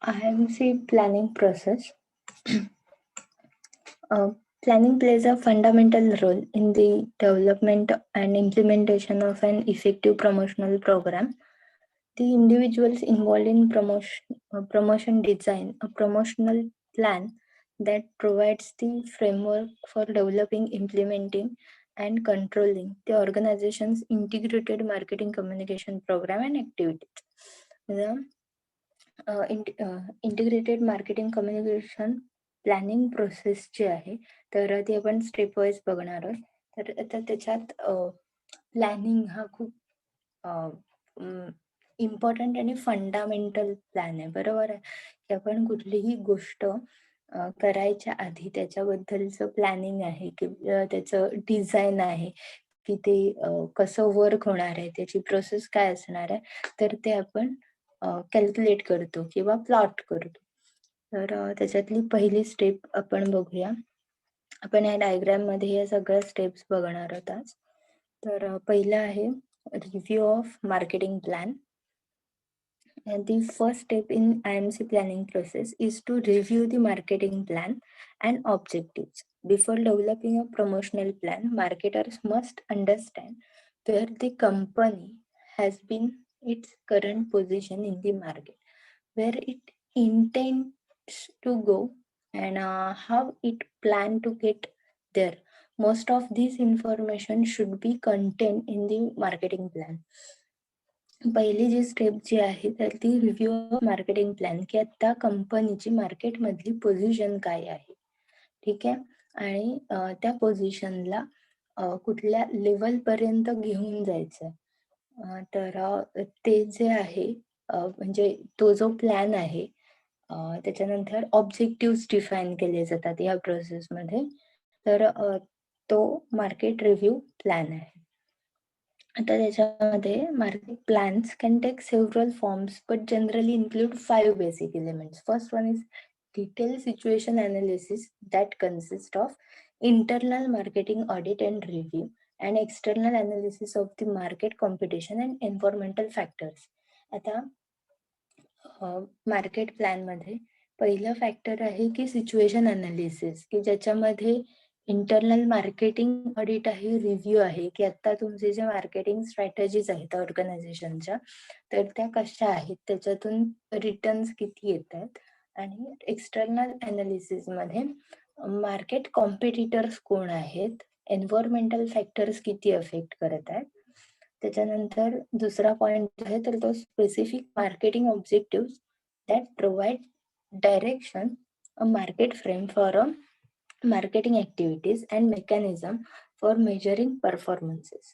IMC planning process. Uh, Planning plays a fundamental role in the development and implementation of an effective promotional program. The individuals involved in promotion design a promotional plan that provides the framework for developing, implementing, and controlling the organization's integrated marketing communication program and activities. The integrated marketing communication planning process जी आहे तर ती आपण step wise बघणार आहोत. तर आता त्याच्यात प्लॅनिंग हा खूप इम्पॉर्टंट आणि फंडामेंटल प्लॅन आहे, बरोबर आहे. की आपण कुठलीही गोष्ट करायच्या आधी त्याच्याबद्दलचं प्लॅनिंग आहे की त्याचं डिझाईन आहे की ते कसं वर्क होणार आहे, त्याची प्रोसेस काय असणार आहे, तर ते आपण कॅल्क्युलेट करतो किंवा प्लॉट करतो. तर त्याच्यातली पहिली स्टेप आपण बघूया. आपण या डायग्राम मध्ये या सगळ्या स्टेप्स बघणार आहोत आज. तर पहिलं आहे review of marketing plan. And the first step in IMC planning process is to review the marketing plan and objectives. Before developing a promotional plan, marketers must understand where the company has been, its current position in the market, where it intends to go, and how it plan to get there. Most of this information should be contained in the marketing plan. पहिली जी step जी आहे तर ती review of marketing plan, की आता कंपनीची मार्केटमधली position काय आहे, ठीक आहे. आणि त्या पोझिशनला कुठल्या लेवल पर्यंत घेऊन जायचंय. तर ते जे आहे म्हणजे तो जो प्लॅन आहे, त्याच्यानंतर ऑब्जेक्टिव्ह डिफाईन केले जातात या प्रोसेसमध्ये. तर तो मार्केट रिव्ह्यू प्लॅन आहे. आता त्याच्यामध्ये market plans can take several forms but generally include 5 basic elements. First one is detailed situation analysis that consists of internal marketing audit and review and external analysis of the market competition and environmental factors. आता market plan मध्ये पहिलं factor आहे की situation analysis, की ज्याच्यामध्ये internal marketing audit आहे, review आहे, की आता तुमचे जे मार्केटिंग स्ट्रॅटेजीज आहेत ऑर्गनायझेशनच्या तर त्या कशा आहेत, त्याच्यातून रिटर्न्स किती येत आहेत. आणि एक्सटर्नल अनालिसिस मध्ये मार्केट कॉम्पिटिटर्स कोण आहेत, एन्व्हायरमेंटल फॅक्टर्स किती अफेक्ट करत आहेत. त्याच्यानंतर दुसरा पॉइंट आहे तर तो specific marketing objective that provide direction, a market frame for a marketing activities and mechanism for measuring performances.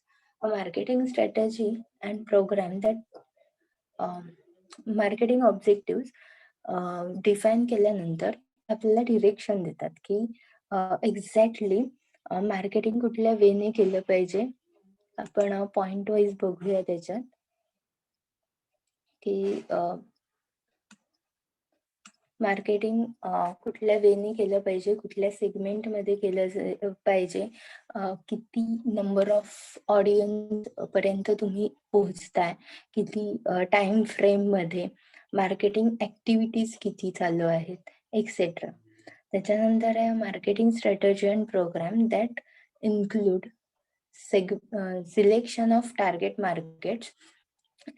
A marketing strategy and program that marketing objectives define केल्यानंतर आपल्याला डिरेक्शन देतात की एक्झॅक्टली मार्केटिंग कुठल्या वेने केलं पाहिजे. आपण पॉइंट वाईज बघूया त्याच्यात की मार्केटिंग कुठल्या वेने केलं पाहिजे, कुठल्या सेगमेंटमध्ये केलं पाहिजे, किती नंबर ऑफ ऑडियन्स पर्यंत तुम्ही पोहोचताय, किती टाइम फ्रेम मध्ये, मार्केटिंग ऍक्टिव्हिटीज किती चालू आहेत, एक्सेट्रा. त्याच्यानंतर आहे marketing strategy and programme that include selection of target markets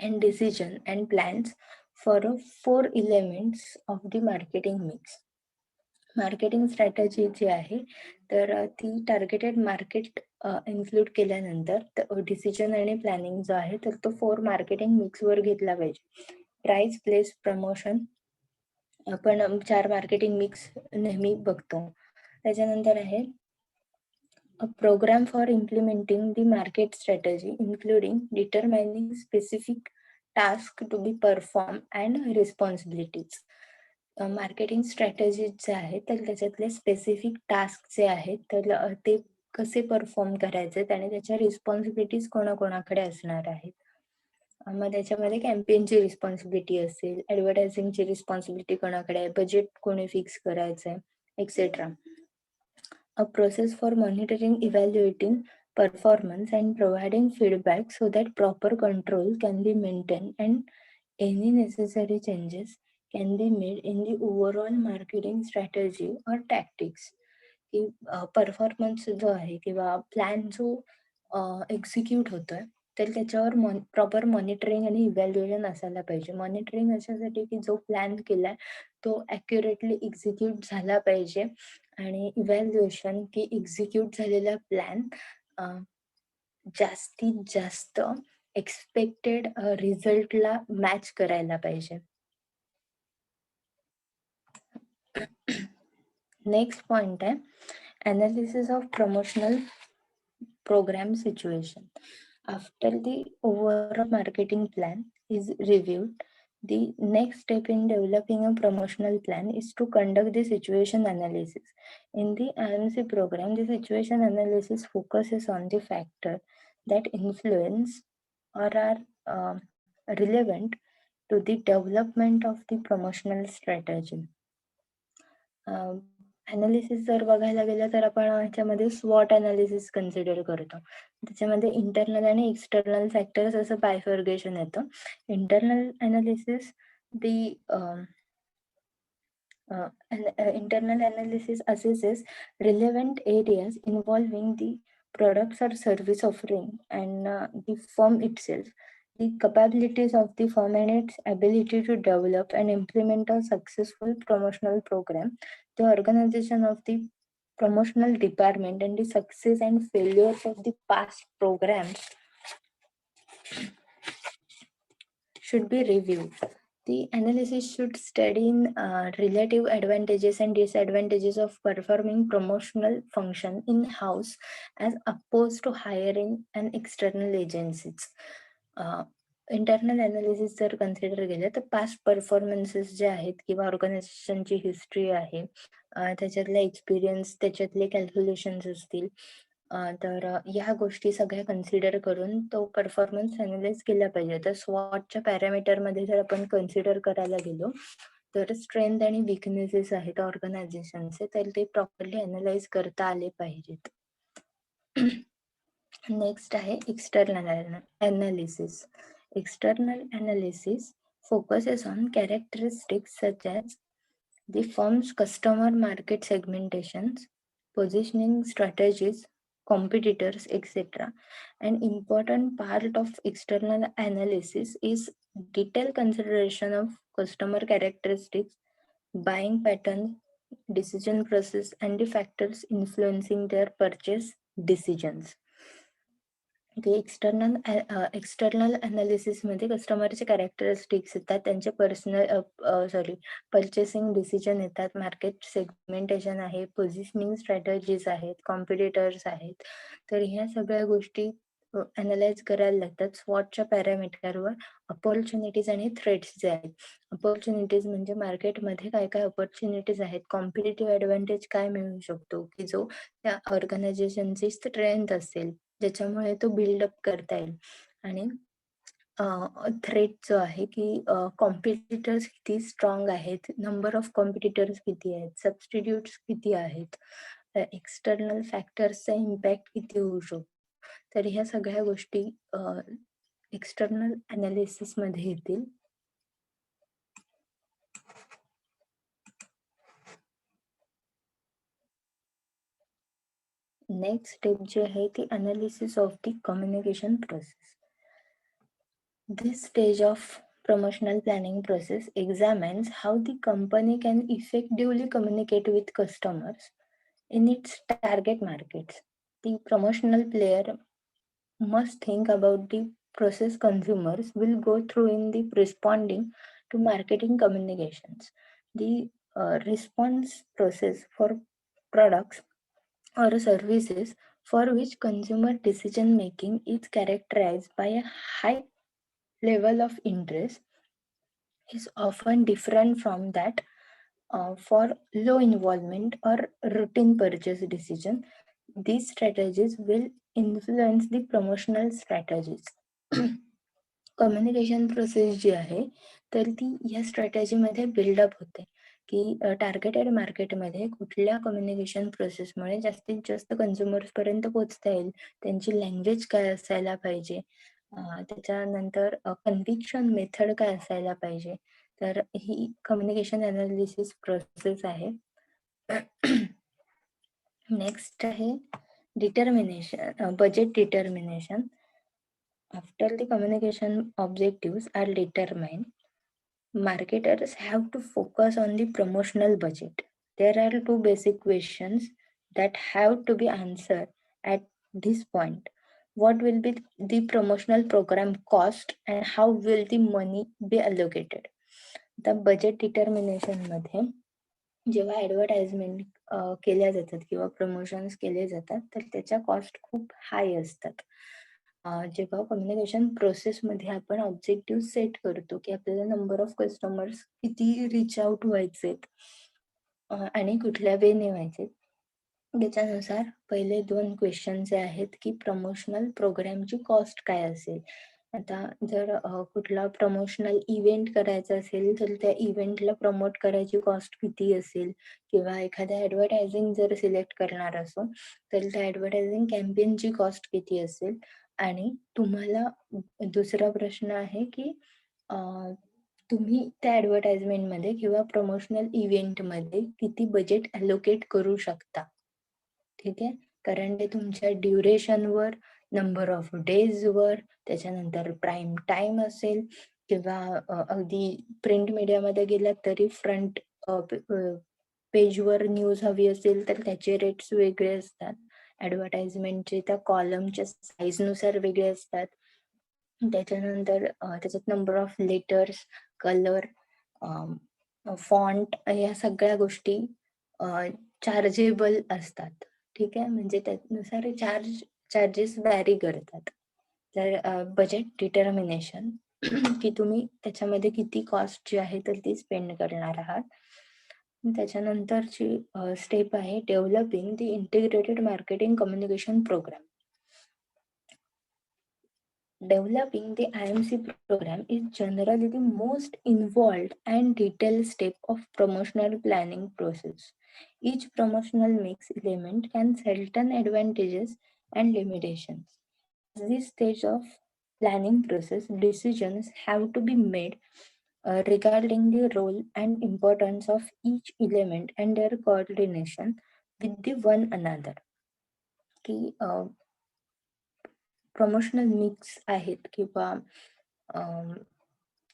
and decision and plans for 4 elements of the marketing mix. Marketing strategy जी आहे तर ती टार्गेटेड मार्केट इन्क्लूड केल्यानंतर डिसिजन आणि प्लॅनिंग जो आहे तर तो 4 मार्केटिंग मिक्स वर घेतला पाहिजे. प्राइस, प्लेस, प्रमोशन, आपण 4 मार्केटिंग मिक्स नेहमी बघतो. त्याच्यानंतर आहे a program for implementing the market strategy, including determining specific tasks to be performed and responsibilities. Marketing strategy जे आहेत तर त्याच्यातले स्पेसिफिक टास्क जे आहेत तर ते कसे परफॉर्म करायचे आणि त्याच्या रिस्पॉन्सिबिलिटीज कोणाकोणाकडे असणार आहेत. मग त्याच्यामध्ये कॅम्पेनची रिस्पॉन्सिबिलिटी असेल, ऍडव्हर्टायझिंगची रिस्पॉन्सिबिलिटी कोणाकडे आहे, बजेट कोणी फिक्स करायचंय, etcetera. A process for monitoring, evaluating performance and providing feedback so that proper control can be maintained and any necessary changes can be made in the overall marketing strategy or tactics. की performance जो आहे किंवा plan जो execute होतोय, तर त्याच्यावर proper monitoring आणि evaluation असायला पाहिजे. मॉनिटरिंग अशासाठी की जो प्लॅन केलाय तो ॲक्युरेटली एक्झिक्यूट झाला पाहिजे आणि इव्हॅल्युएशन की एक्झिक्यूट झालेला प्लॅन जास्तीत जास्त एक्सपेक्टेड रिझल्टला मॅच करायला पाहिजे. नेक्स्ट पॉइंट आहे analysis of promotional program situation. After the overall marketing plan is reviewed, the next step in developing a promotional plan is to conduct the situation analysis. In the IMC program, the situation analysis focuses on the factor that influence or are relevant to the development of the promotional strategy. Analysis जर बघायला गेलं तर आपण ह्याच्यामध्ये स्वॉट analysis consider करतो. त्याच्यामध्ये internal आणि external factors असं बायफर्गेशन येतं. Internal analysis the internal analysis assesses relevant areas involving the products or service offering and the firm itself, the capabilities of the firm and its ability to develop and implement a successful promotional program, the organization of the promotional department and the success and failures of the past programs should be reviewed. The analysis should study in relative advantages and disadvantages of performing promotional function in-house as opposed to hiring an external agencies. Internal analysis जर consider केलं तर past performances जे आहेत किंवा ऑर्गनायझेशनची history आहे, त्याच्यातला experience, त्याच्यातले calculations असतील, तर ह्या गोष्टी सगळ्या कन्सिडर करून तो परफॉर्मन्स अनालाइज केला पाहिजे. तर स्वॉटच्या पॅरामीटरमध्ये जर आपण कन्सिडर करायला गेलो तर स्ट्रेंथ आणि विकनेसेस आहेत ऑर्गनायझेशनचे, तर ते प्रॉपरली अनालाइज करता आले पाहिजेत. नेक्स्ट आहे external analysis. External analysis focuses on characteristics such as the firm's customer market segmentations, positioning strategies, competitors, etc. An important part of external analysis is detailed consideration of customer characteristics, buying patterns, decision process, and the factors influencing their purchase decisions. External analysis मध्ये कस्टमरचे characteristics येतात, त्यांचे purchasing decision येतात, market segmentation आहे, positioning strategies आहेत, competitors आहेत. तर ह्या सगळ्या गोष्टी अनालाइज करायला लागतात स्वॉटच्या पॅरामीटरवर. अपॉर्च्युनिटीज आणि थ्रेट्स जे आहेत, अपॉर्च्युनिटीज म्हणजे मार्केटमध्ये काय काय अपॉर्च्युनिटीज आहेत, कॉम्पिटिटिव्ह ऍडव्हान्टेज काय मिळू शकतो की जो त्या ऑर्गनायझेशनची स्ट्रेंथ असेल, ज्याच्यामुळे तो बिल्डअप करता येईल. आणि थ्रेट जो आहे की कॉम्पिटिटर्स किती स्ट्रॉंग आहेत, नंबर ऑफ कॉम्पिटिटर्स किती आहेत, सबस्टिट्यूट्स किती आहेत, एक्सटर्नल फॅक्टर्सचा इम्पॅक्ट किती होऊ शकतो. तर ह्या सगळ्या गोष्टी एक्सटर्नल अनालिसिस मध्ये येतील. नेक्स्ट स्टेप जी आहे ती analysis of the communication process. This stage of promotional planning process examines how the company can effectively communicate with customers in its target markets. The promotional player must think about the process consumers will go through in the responding to marketing communications. The response process for products or services for which consumer decision making is characterized by a high level of interest is often different from that for low involvement or routine purchase decision. These strategies will influence the promotional strategies. Communication process जी आहे तर ती या स्ट्रॅटेजीमध्ये buildup होते की targeted मार्केटमध्ये कुठल्या communication प्रोसेसमुळे जास्तीत जास्त कन्झ्युमर्स पर्यंत पोहोचता येईल, त्यांची लँग्वेज काय असायला पाहिजे, त्याच्यानंतर कन्व्हिक्शन मेथड काय असायला पाहिजे, तर ही कम्युनिकेशन अनालिसिस प्रोसेस आहे. नेक्स्ट आहे budget determination. After the communication objectives are determined, marketers have to focus on the promotional budget. There are two basic questions that have to be answered at this point. What will be the promotional program cost and how will the money be allocated? The budget determination मध्ये जेव्हा advertisement केल्या जातात किंवा promotions केले जातात तर त्याच्या cost खूप हाय असतात. जेव्हा कम्युनिकेशन प्रोसेसमध्ये आपण ऑब्जेक्टिव्ह सेट करतो की आपल्याला नंबर ऑफ कस्टमर्स किती रीच आउट व्हायचेत आणि कुठल्या वेने व्हायचे, त्याच्यानुसार पहिले 2 क्वेश्चन जे आहेत की प्रमोशनल प्रोग्रामची कॉस्ट काय असेल. आता जर कुठला प्रमोशनल इव्हेंट करायचा असेल तर त्या इव्हेंटला प्रमोट करायची कॉस्ट किती असेल, किंवा एखाद्या ॲडव्हर्टायझिंग जर सिलेक्ट करणार असो तर त्या ॲडव्हर्टायझिंग कॅम्पेनची कॉस्ट किती असेल. आणि तुम्हाला दुसरा प्रश्न आहे की तुम्ही त्या ॲडव्हर्टाइजमेंटमध्ये किंवा प्रमोशनल इव्हेंटमध्ये किती बजेट अलोकेट करू शकता. ठीक आहे. कारण ते तुमच्या ड्युरेशनवर, नंबर ऑफ डेजवर, त्याच्यानंतर प्राईम टाइम असेल किंवा अगदी प्रिंट मीडियामध्ये गेलात तरी फ्रंट पेजवर न्यूज हवी असेल तर त्याचे रेट्स वेगळे असतात. ॲडव्हर्टाइजमेंटचे त्या कॉलमच्या साईजनुसार वेगळे असतात. त्याच्यानंतर त्याच्यात number of letters, colour, font या सगळ्या गोष्टी चार्जेबल असतात. ठीक आहे. म्हणजे त्यानुसार चार्जेस व्हॅरी करतात. तर बजेट डिटर्मिनेशन की तुम्ही त्याच्यामध्ये किती कॉस्ट जी आहे तर ती स्पेंड करणार आहात. त्याच्यानंतरची स्टेप आहे developing the integrated marketing communication programme. Developing the IMC program is generally the most involved and detailed step of promotional planning process. Each promotional mix element can certain advantages and limitations. At this stage of planning process, decisions have to be made regarding the role and importance of each element and their coordination with the one another. की promotional mix आहेत किंवा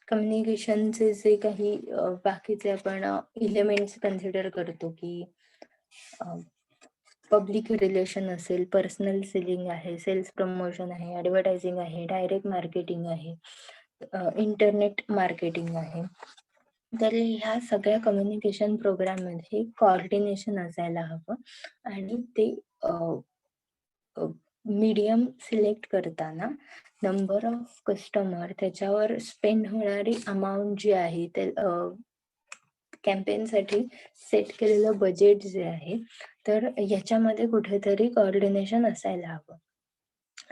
कम्युनिकेशनचे जे काही बाकीचे आपण elements consider करतो की public relation असेल, पर्सनल सेलिंग आहे, सेल्स प्रमोशन आहे, ॲडव्हर्टायझिंग आहे, डायरेक्ट मार्केटिंग आहे, इंटरनेट मार्केटिंग आहे. तर ह्या सगळ्या कम्युनिकेशन प्रोग्राममध्ये कोऑर्डिनेशन असायला हवं आणि ते मीडियम सिलेक्ट करताना नंबर ऑफ कस्टमर, त्याच्यावर स्पेंड होणारी अमाऊंट जी आहे ते कॅम्पेनसाठी सेट केलेलं बजेट जे आहे तर याच्यामध्ये कुठेतरी कोऑर्डिनेशन असायला हवं.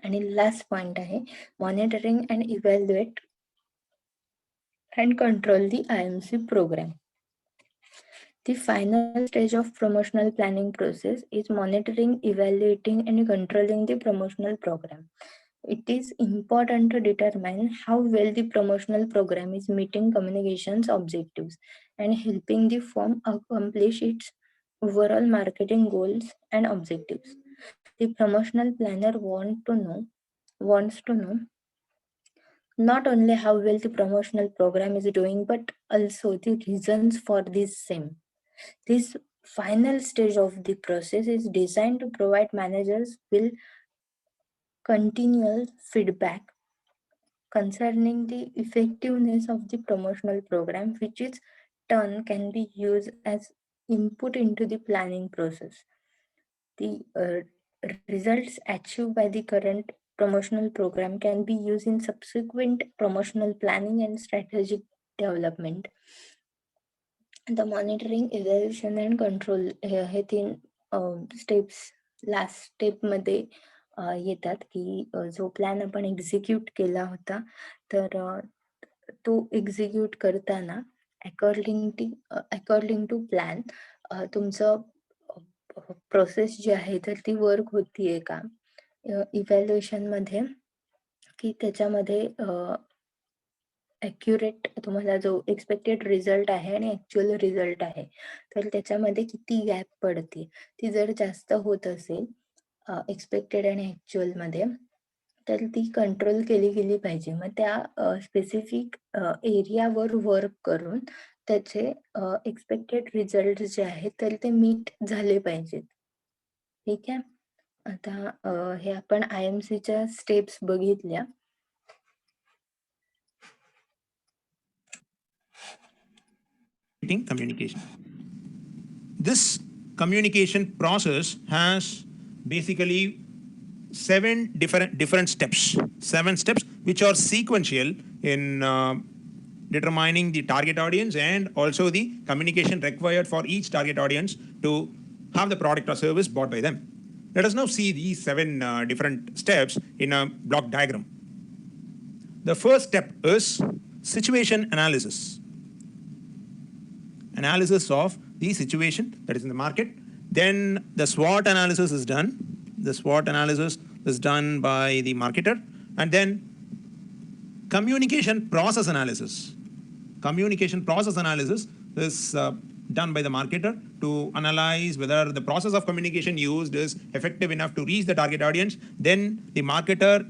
आणि लास्ट पॉइंट आहे monitoring and evaluate and control the IMC program. The final stage of promotional planning process is monitoring, evaluating, and controlling the promotional program. It is important to determine how well the promotional program is meeting communications objectives and helping the firm accomplish its overall marketing goals and objectives. The promotional planner wants to know not only how well the promotional program is doing, but also the reasons for this same. This final stage of the process is designed to provide managers with continual feedback concerning the effectiveness of the promotional program, which is turn can be used as input into the planning process. The results achieved by the current promotional program can be used in subsequent promotional planning and strategic development. The monitoring, evaluation and control हे 3 steps last step मध्ये येतात की जो plan आपण execute केला होता तर तो एक्झिक्यूट करताना अकॉर्डिंग टू प्लॅन तुमचं प्रोसेस जी आहे तर ती वर्क होतीये का. इव्हॅल्युएशन मध्ये की त्याच्यामध्ये ॲक्युरेट तुम्हाला जो एक्सपेक्टेड रिझल्ट आहे आणि ॲक्चुअल रिझल्ट आहे, तर त्याच्यामध्ये किती गॅप पडते. ती जर जास्त होत असेल एक्सपेक्टेड आणि ॲक्चुअलमध्ये, तर ती कंट्रोल केली गेली पाहिजे. मग त्या स्पेसिफिक एरियावर वर्क करून त्याचे एक्सपेक्टेड रिझल्ट जे आहेत, तर ते मीट झाले पाहिजेत. ठीक आहे. आता हे आपण आय-एम-सीच्या स्टेप्स बघितल्या. Communication. This communication process has basically seven different steps, which are sequential in determining the target audience and also the communication required for each target audience to have the product or service bought by them. Let us now see these seven different steps in a block diagram. The first step is situation analysis of the situation that is in the market. Then the SWOT analysis is done. The SWOT analysis is done by the marketer. And then communication process analysis. Communication process analysis is done by the marketer to analyze whether the process of communication used is effective enough to reach the target audience. Then the marketer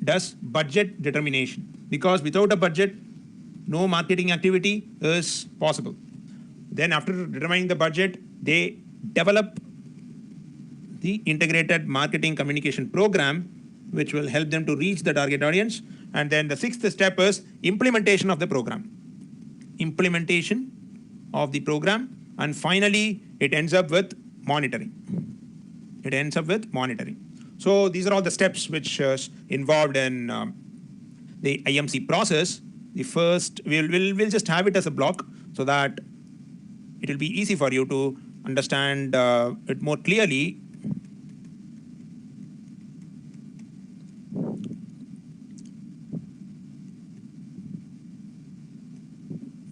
does budget determination, because without a budget, no marketing activity is possible. Then after determining the budget, they develop the integrated marketing communication program, which will help them to reach the target audience. And then the sixth step is implementation of the program. And finally, it ends up with monitoring. So these are all the steps which is involved in the IMC process. The first, we'll just have it as a block so that it will be easy for you to understand it more clearly.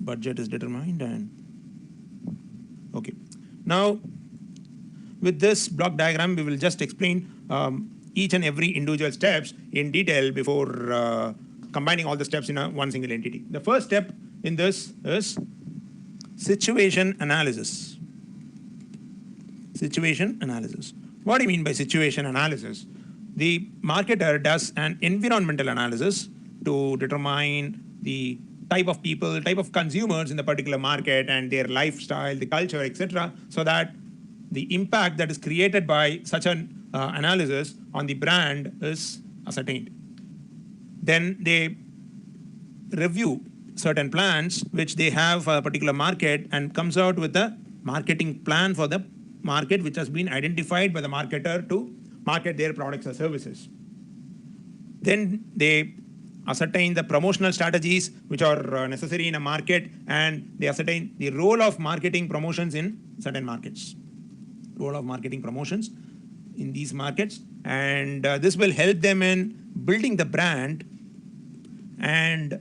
Budget is determined and okay. Now, with this block diagram, we will just explain each and every individual steps in detail before combining all the steps in one single entity. The first step in this is situation analysis. What do you mean by situation analysis? The marketer does an environmental analysis to determine the type of people, type of consumers in the particular market and their lifestyle, the culture, etc., so that the impact that is created by such an analysis on the brand is ascertained. Then they review certain plans which they have for a particular market and comes out with a marketing plan for the market which has been identified by the marketer to market their products or services. Then they ascertain the promotional strategies which are necessary in a market, and they ascertain the role of marketing promotions in certain markets. In these markets, and this will help them in building the brand and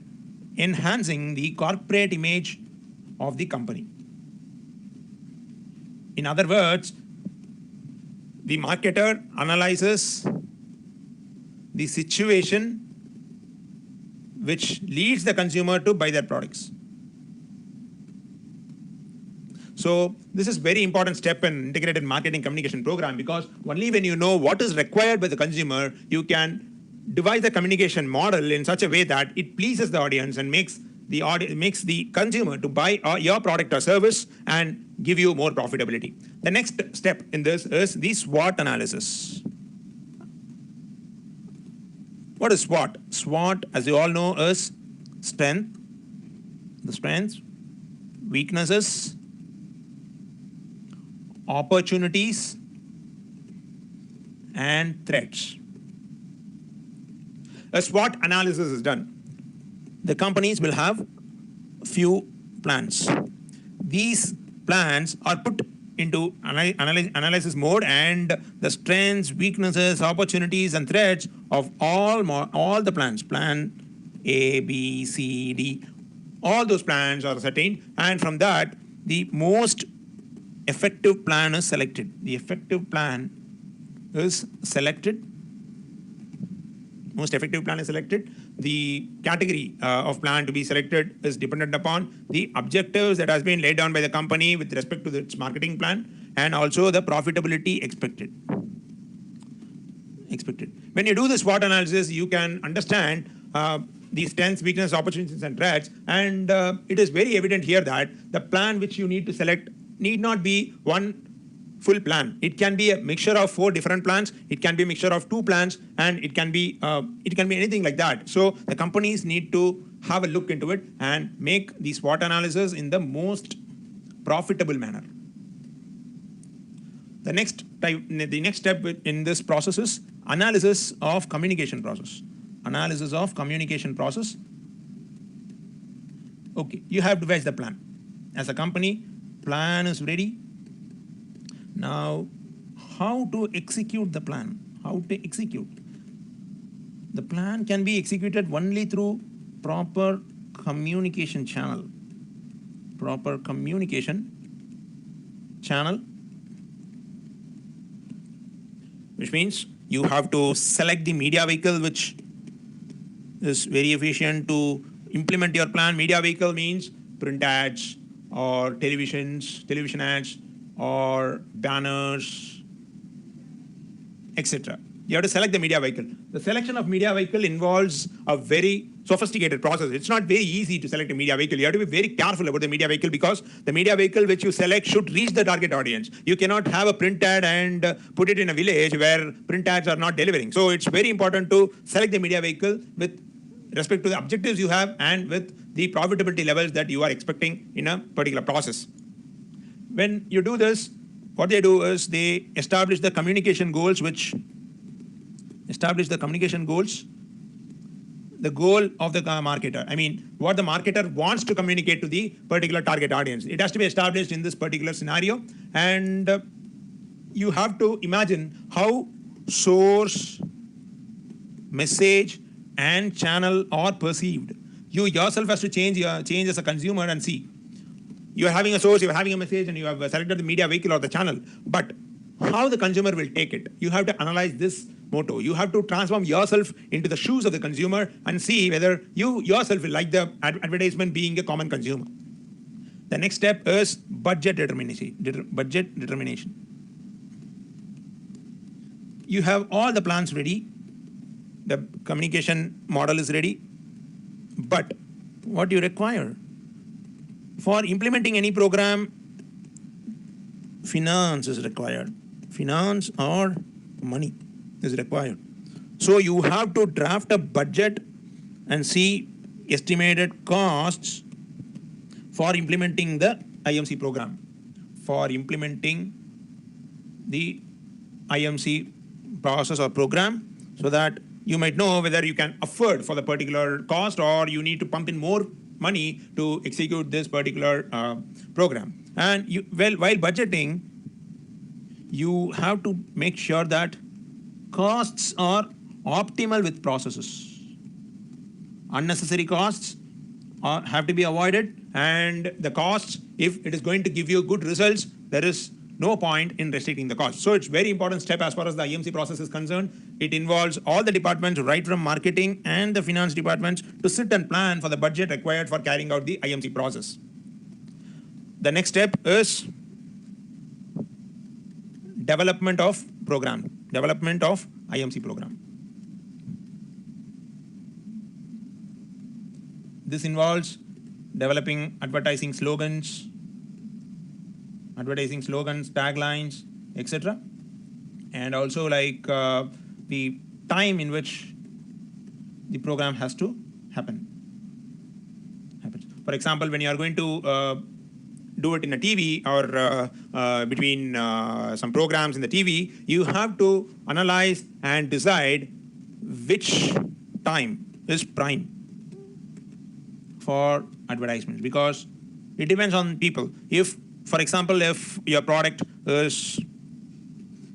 enhancing the corporate image of the company. In other words, the marketer analyzes the situation which leads the consumer to buy their products. So this is very important step in integrated marketing communication program, because only when you know what is required by the consumer, you can devise the communication model in such a way that it pleases the audience and makes the consumer to buy your product or service and give you more profitability. The next step in this is the SWOT analysis. What is SWOT? SWOT, as you all know, is strengths, weaknesses, opportunities, and threats. A SWOT analysis is done. The companies will have few plans. These plans are put into analysis mode, and the strengths, weaknesses, opportunities, and threats of all the plans, plan A, B, C, D, all those plans are ascertained, and from that, the most effective plan is selected. the category of plan to be selected is dependent upon the objectives that has been laid down by the company with respect to its marketing plan and also the profitability expected. When you do the SWOT analysis, you can understand the strengths, weaknesses, opportunities, and threats. And it is very evident here that the plan which you need to select need not be one full plan. It can be a mixture of 4 different plans. It can be a mixture of 2 plans, and it can be anything like that. So the companies need to have a look into it and make the SWOT analysis in the most profitable manner. The next step in this process is analysis of communication process. Analysis of communication process. Okay, you have devised the plan. As a company, plan is ready. Now, how to execute the plan? How to execute? The plan can be executed only through proper communication channel. Proper communication channel, which means you have to select the media vehicle which is very efficient to implement your plan. Media vehicle means print ads or television ads or banners, etc. You have to select the media vehicle. The selection of media vehicle involves a very sophisticated process. It's not very easy to select a media vehicle. You have to be very careful about the media vehicle because the media vehicle which you select should reach the target audience. You cannot have a print ad and put it in a village where print ads are not delivering. So it's very important to select the media vehicle with respect to the objectives you have and with the profitability levels that you are expecting in a particular process. When you do this, what they do is they establish the communication goals the goal of the marketer. I mean, what the marketer wants to communicate to the particular target audience. It has to be established in this particular scenario. And you have to imagine how source, message, and channel are perceived. You yourself has to change as a consumer and see. You're having a source, you're having a message, and you have selected the media vehicle or the channel. But how the consumer will take it, you have to analyze this motto. You have to transform yourself into the shoes of the consumer and see whether you yourself will like the advertisement being a common consumer. The next step is budget determination. You have all the plans ready. The communication model is ready. But what do you require? For implementing any program, finance is required. Finance or money is required. So you have to draft a budget and see estimated costs for implementing the IMC program. For implementing the IMC process or program, so that you might know whether you can afford for the particular cost or you need to pump in more money to execute this particular program. And while budgeting, you have to make sure that costs are optimal with processes. Unnecessary costs have to be avoided, and the costs, if it is going to give you good results, there is no point in restricting the cost. So it's very important step as far as the IMC process is concerned. It involves all the departments, right from marketing and the finance departments, to sit and plan for the budget required for carrying out the IMC process. The next step is development of IMC program. This involves developing advertising slogans, taglines, etc. And also like the time in which the program has to happen. For example, when you are going to do it in a TV or between some programs in the TV, you have to analyze and decide which time is prime for advertisements, because it depends on people. If, for example, if your product is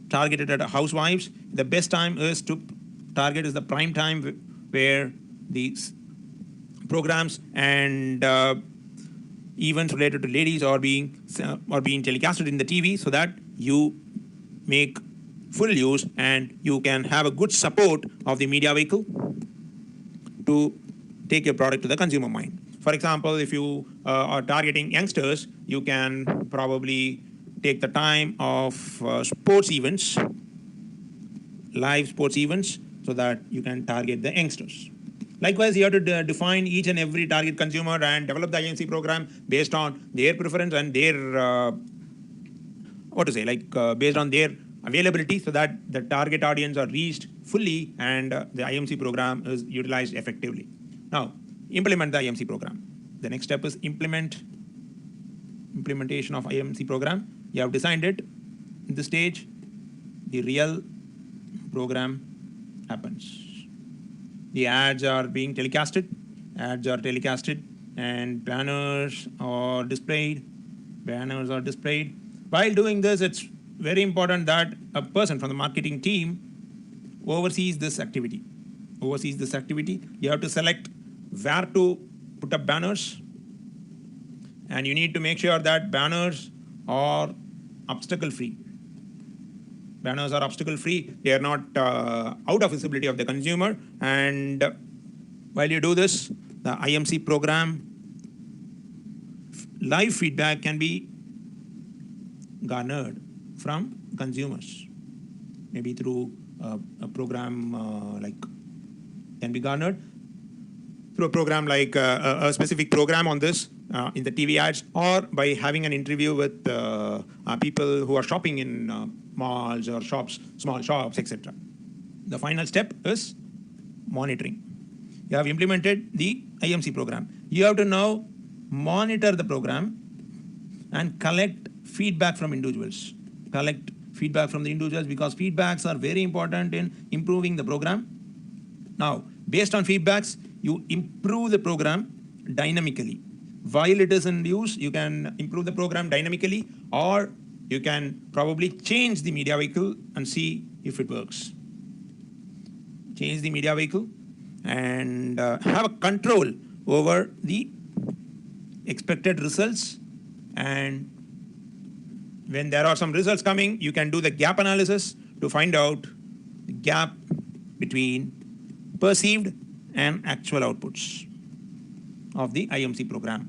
targeted at housewives, the best time is to target is the prime time where these programs and events related to ladies are being telecasted in the TV, so that you make full use and you can have a good support of the media vehicle. to take your product to the consumer mind. For example, if you are targeting youngsters, you can probably take the time of sports events, live sports events, so that you can target the youngsters. Likewise, you have to define each and every target consumer and develop the IMC program based on their preference and their based on their availability, so that the target audience are reached fully and the IMC program is utilized effectively. Now, implement the IMC program. The next step is implementation of IMC program. You have designed it. In this stage, the real program happens. The ads are being telecasted, and banners are displayed. While doing this, it's very important that a person from the marketing team oversees this activity. You have to select where to put up banners, and you need to make sure that banners are obstacle free. They are not out of visibility of the consumer. And while you do this, the IMC program live feedback can be garnered from consumers, maybe through a program can be garnered through a program like a specific program on this in the TV ads, or by having an interview with people who are shopping in malls or shops, small shops, etc. The final step is monitoring. You have implemented the IMC program. You have to now monitor the program and collect feedback from individuals. Because feedbacks are very important in improving the program. Now, based on feedbacks, you improve the program dynamically. While it is in use, you can improve the program dynamically, or you can probably change the media vehicle and see if it works. Change the media vehicle and have a control over the expected results. And when there are some results coming, you can do the gap analysis to find out the gap between perceived and actual outputs of the IMC program.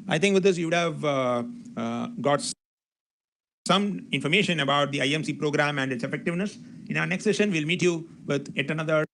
I think with this you would have got some information about the IMC program and its effectiveness. In our next session, we'll meet you with yet another